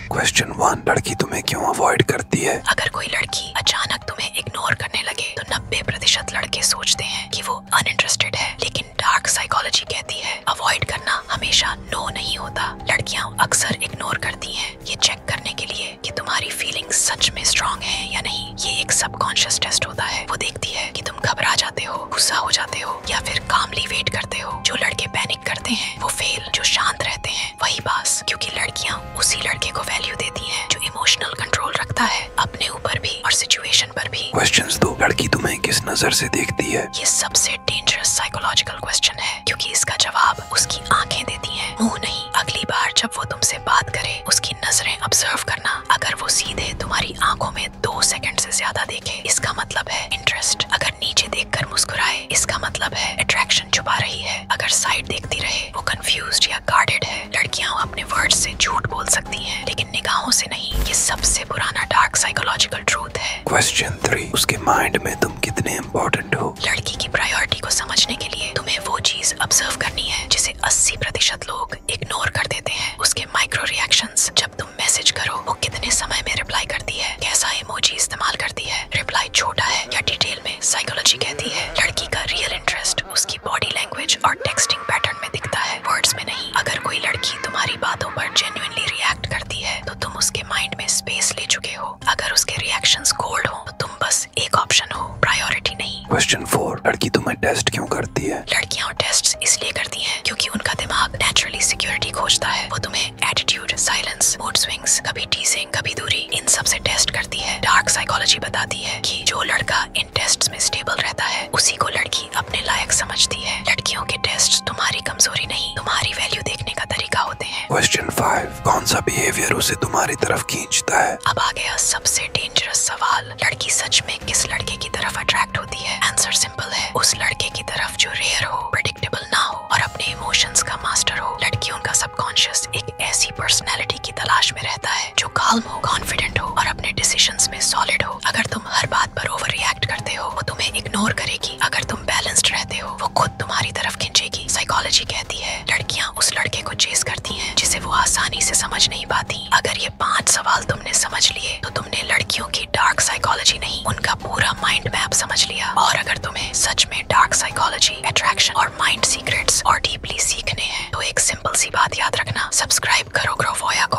Question 1, लड़की तुम्हें क्यों अवॉइड करती है? अगर कोई लड़की अचानक तुम्हें इग्नोर करने लगे तो 90% लड़के सोचते हैं कि वो अनइंटरेस्टेड है, लेकिन डार्क साइकोलॉजी कहती है अवॉइड करना हमेशा नो नहीं होता। लड़कियां अक्सर इग्नोर करती हैं ये चेक करने के लिए कि तुम्हारी फीलिंग्स सच में स्ट्रांग है या नहीं। ये एक सबकॉन्शियस टेस्ट होता है। वो देखती है कि तुम घबरा जाते हो, गुस्सा हो जाते हो या फिर कामली वेट करते हो। जो लड़के पैनिक करते हैं वो फेल, जो शांत रहते हैं वही पास, क्योंकि लड़कियां उसी लड़के को वैल्यू देती हैं जो इमोशनल कंट्रोल रखता है अपने ऊपर भी और सिचुएशन पर भी। क्वेश्चन 2, लड़की तुम्हें किस नजर से देखती है? ये सबसे डेंजरस साइकोलॉजिकल क्वेश्चन है, क्योंकि इसका जवाब उसकी आंखें देती हैं, मुंह नहीं। अगली बार जब वो तुमसे बात करे उसकी नजरें ऑब्जर्व करना। अगर वो सीधे तुम्हारी आंखों में 2 सेकंड से ज्यादा देखे, इसका मतलब है इंटरेस्ट। अगर नीचे देखकर मुस्कुराए, इसका मतलब है अट्रैक्शन छुपा रही है। अगर साइड देखती रहे, वो कंफ्यूज्ड या गार्डेड है। लड़कियां अपने वर्ड्स से झूठ बोल सकती हैं, लेकिन निगाहों से नहीं। ये सबसे पुराना डार्क साइकोलॉजिकल ट्रूथ है। क्वेश्चन 3, उसके माइंड में तुम कितने इम्पोर्टेंट हो? लड़की की प्रायोरिटी को समझने के लिए तुम्हें वो चीज ऑब्जर्व करनी है जिसे 80% लोग इग्नोर कर देते हैं। उसके माइक्रो रिएक्शंस। जब तुम मैसेज करो वो कितने समय में रिप्लाई करती है, कैसा इमोजी इस्तेमाल करती है, रिप्लाई छोटा है या डिटेल में। साइकोलॉजी कहती है लड़की का रियल इंटरेस्ट उसकी बॉडी लैंग्वेज और टेक्सटिंग पैटर्न में दिखता है, वर्ड्स में नहीं। अगर कोई लड़की तुम्हारी बातों पर जेन्युइनली रिएक्ट करती है तो तुम उसके माइंड में स्पेस ले चुके हो। अगर उसके रिएक्शंस कोल्ड हो तो तुम बस एक ऑप्शन हो, प्रायोरिटी नहीं। क्वेश्चन 4, लड़की तुम्हें टेस्ट क्यों करती है? लड़कियां टेस्ट इसलिए करती हैं क्योंकि उनका दिमाग नेचुरली सिक्योरिटी खोजता है। वो तुम्हें एटीट्यूड, साइलेंस, मूड स्विंग्स, कभी टीजिंग, कभी दूरी, इन सब से टेस्ट करती है। डार्क साइकोलॉजी बताती है कि जो लड़का इन टेस्ट्स में स्टेबल रहता है उसी को लड़की अपने लायक समझती है। लड़कियों के टेस्ट तुम्हारी कमजोरी नहीं, तुम्हारी वैल्यू देखने का तरीका होते हैं। क्वेश्चन 5, कौन सा बिहेवियर उसे तुम्हारी तरफ खींचता है? अब आ गया सबसे डेंजरस सवाल, लड़की सच में किस लड़के की तरफ अट्रैक्ट होती है? आंसर सिंपल है, उस लड़के की तरफ जो रेयर हो, प्रेडिक्टेबल ना हो और अपने इमोशंस का मास्टर हो। लड़कियों का सबकॉन्शियस एक ऐसी पर्सनैलिटी की तलाश में रहता है जो काल्म हो, कॉन्फिडेंट हो और अपने डिसीजंस में सॉलिड हो। अगर तुम हर बात पर ओवर रिएक्ट करते हो वो तुम्हें इग्नोर करेगी। अगर तुम बैलेंस्ड रहते हो वो खुद तुम्हारी तरफ खींचेगी। साइकोलॉजी कहती है लड़कियां उस लड़के को चेस करती हैं जिसे वो आसानी से समझ नहीं पाती। अगर ये 5 सवाल तुमने समझ लिए तो तुमने लड़कियों की डार्क साइकोलॉजी नहीं, उनका पूरा माइंड मैप समझ लिया। और अगर तुम्हें सच में डार्क साइकोलॉजी, अट्रैक्शन और माइंड सीक्रेट्स और डीपली सीखने हैं तो एक सिंपल सी बात याद रखना, सब्सक्राइब करो ग्रो वोया को।